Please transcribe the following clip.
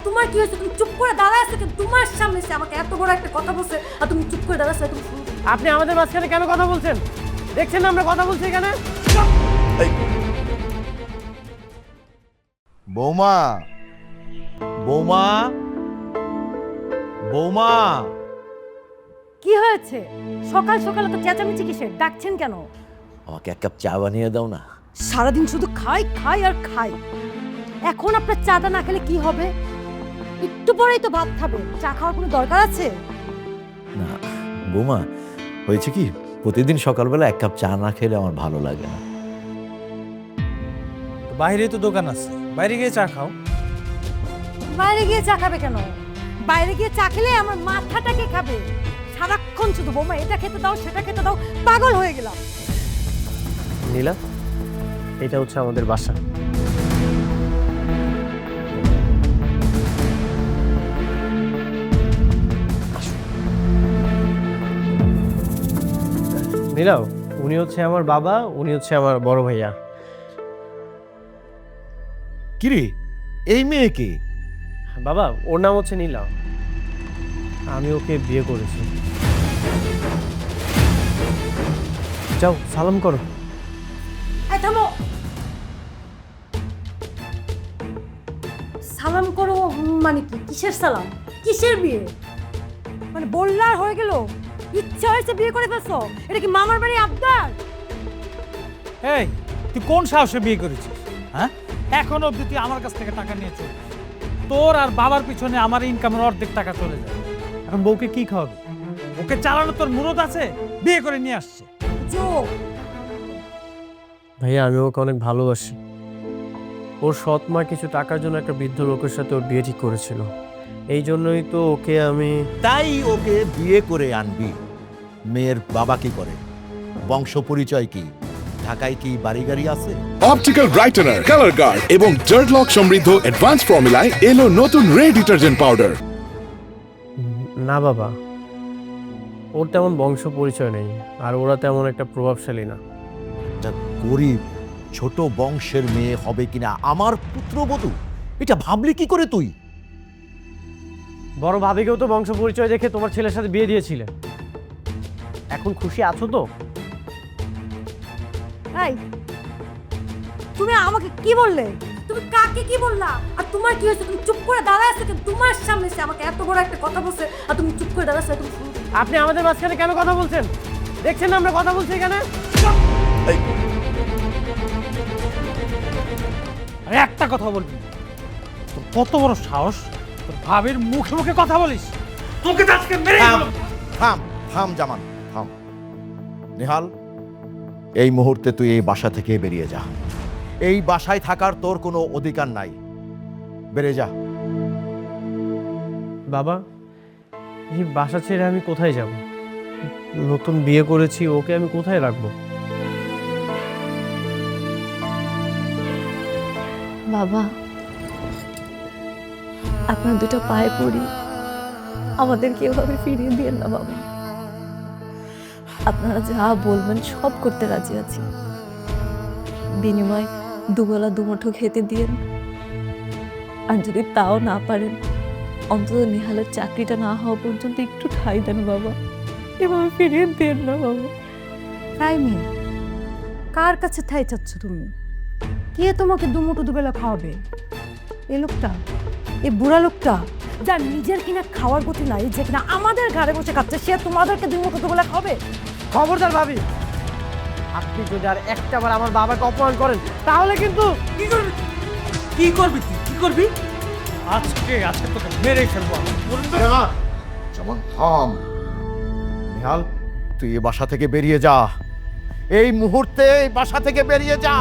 তোমার কি হয়েছে? তুমি চুপ করে দাঁড়ায় আছো কেন? তোমার সামনে এসে আমাকে এত বড় একটা কথা বলছে আর তুমি চুপ করে দাঁড়াচ্ছ। তুমি শুনো। আপনি আমাদের মাঝখানে কেন কথা বলছেন? দেখছেন না আমরা কথা বলছি এখানে? বৌমা, বৌমা, বৌমা, কি হয়েছে? সকাল সকাল তো চেঁচামেচি কিসের? ডাকছেন কেন? আমাকে এক কাপ চা বানিয়ে দাও না। সারাদিন শুধু খাই খাই আর খাই। এখন আপনার চাটা না খেলে কি হবে? একটু পরেই তো ভাত খাবেন, চা খাওয়ার কোনো দরকার আছে? না বৌমা, হয়েছে কি, প্রতিদিন সকালবেলা এক কাপ চা না খেলে আমার ভালো লাগে না। বাইরে তো দোকান আছে, বাইরে গিয়ে চা খাও। বাইরে গিয়ে চা খাবে কেন? বাইরে গিয়ে চা খেলে আমার মাথাটা কে খাবে? সারাক্ষণ শুধু বৌমা এটা খেতে দাও সেটা খেতে দাও, পাগল হয়ে গেলাম। নীলা, এটা হচ্ছে আমাদের বাসা। নীলা, উনি হচ্ছে আমার বাবা, উনি হচ্ছে আমার বড় ভাইয়া। কিরে, এই মেয়েকে? বাবা, ওর নাম হচ্ছে নীলা। আমি ওকে বিয়ে করেছি। যাও সালাম করো। এই থামো। সালাম করো মানে কি? কিসের সালাম? কিসের বিয়ে? মানে বললার হয়ে গেল? ইচ্ছা হয়েছে বিয়ে করে ফেলছো? এটা কি মামার বাড়ি আবদার? এই, তুই কোন সাহসে বিয়ে করেছিস? হ্যাঁ, এখন অবধি তুই আমার কাছ থেকে টাকা নিয়ে চল। তোর আর বাবার পিছনে আমার ইনকামের অর্ধেক টাকা চলে যায়। এখন বউকে কি খাওয়াবে? ওকে চালানো তোর মুরত আছে? বিয়ে করে নিয়ে আসছে। যোগ। ভাইয়া, আমি ওকে অনেক ভালোবাসি। ওর সৎ মা কিছু টাকার জন্য একটা বৃদ্ধ লোকের সাথে ওর বিয়ে ঠিক করেছিল। এই জন্যই তো ওকে আমি... তাই ওকে বিয়ে করে আনবি। মেয়ের বাবা কি করে? বংশ পরিচয় কি? ঢাকায় কি বাড়ি গাড়ি আছে? অপটিক্যাল ব্রাইটেনার, কালার গার্ড এবং জার্ড লক সমৃদ্ধ অ্যাডভান্স ফর্মুলায় এলো নতুন রে ডিটারজেন্ট পাউডার। না বাবা, ওর তেমন বংশ পরিচয় নেই, আর ওরা তেমন একটা প্রভাবশালী না। একটা গরিব ছোট বংশের মেয়ে হবে কিনা আমার পুত্রবধূ, এটা ভাবলি কি করে তুই? বড় ভাবিকেও তো বংশ পরিচয় দেখে তোমার ছেলের সাথে বিয়ে দিয়েছিলে। এখন খুশি আছো তো? এই, তুমি আমাকে কি বললে? তুমি কাকে কি বললা? আর তোমার কি হয়েছে? তুমি চুপ করে দাঁড়ায় আছো কেন? তোমার সামনে এসে আমাকে এত বড় একটা কথা বলছে আর তুমি চুপ করে দাঁড়াচ্ছ। তুমি শুনো। আপনি আমাদের মাঝখানে কেন কথা বলছেন? দেখছেন না আমরা কথা বলছি এখানে? আরে একটা কথা বলবি না। তোর কত বড় সাহস, তোর ভাবির মুখে মুখে কথা বলিস? তোকে তো আজকে মেরে থাম, থাম, থাম জামান, থাম। নেহাল, এই মুহূর্তে তুই এই বাসা থেকে বেরিয়ে যা। এই বাসায় থাকার তোর কোনো অধিকার নাই। বেরিয়ে যা। বাবা, এই বাসা ছেড়ে আমি কোথায় যাব? নতুন বিয়ে করেছি, ওকে আমি কোথায় রাখবো? বাবা, আপনার দুটো পায়ে পড়ি, আমাদেরকে এভাবে ফিরিয়ে দিয়েন না বাবা। আপনারা যা বলবেন সব করতে রাজি আছি। বিনিময় দুবেলা দুমুঠো খেতে দিয়েন, আর যদি তাও না পারেন অন্তত নেহালের চাকরিটা না হওয়া পর্যন্ত একটু ঠাই দেন বাবা। এভাবে ফিরিয়ে দেন না বাবা। তাই মেয়ে, কার কাছে ঠাই চাচ্ছ তুমি? কে তোমাকে দুমুঠো দুবেলা খাওয়াবে? এ লোকটা, এই বুড়া লোকটা যার নিজের কিনা খাওয়ার গতি নাই, যে কিনা আমাদের ঘরে বসে খাচ্ছে, সে তোমাদেরকে দুমুঠো দুবেলা খাওয়াবে? খবরদার ভাবি, আপনি যদি আর একটা বার আমার বাবাকে অপমান করেন তাহলে কিন্তু... কি করবি? কি করবি তুই? কি করবি? আজকে আজকে তোকে মেরে ফেলবো আমি। যেমন থাম। নেহাল, তুই এই বাসা থেকে বেরিয়ে যা। এই মুহূর্তে এই বাসা থেকে বেরিয়ে যা।